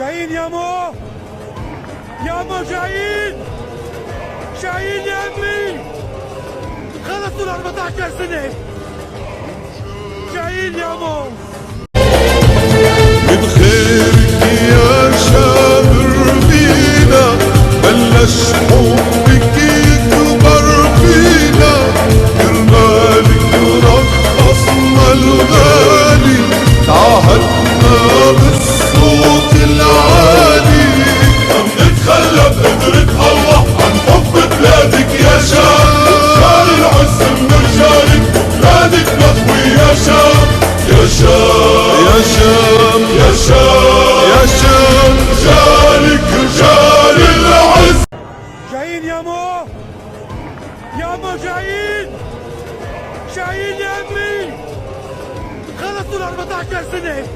جايين يامو، يامو جايين، جايين يا امي. خلصوا ال 14 سنة، جايين يامو. من خيرك يا شامر بينا بلش حبك يكبر فينا، كرمالك رخصنا الغالي، تعهدنا بالصوت العالي، عم نتخلى بقدرة الله عن حب بلادك يا شام، شال العز من رجالك بلادك نخوي يا شام، يا شام يا شام يا شام يا شام، رجالك رجال العز. جايين يامو، يامو جايين، جايين يا امي. خلصوا ال 14 سنة،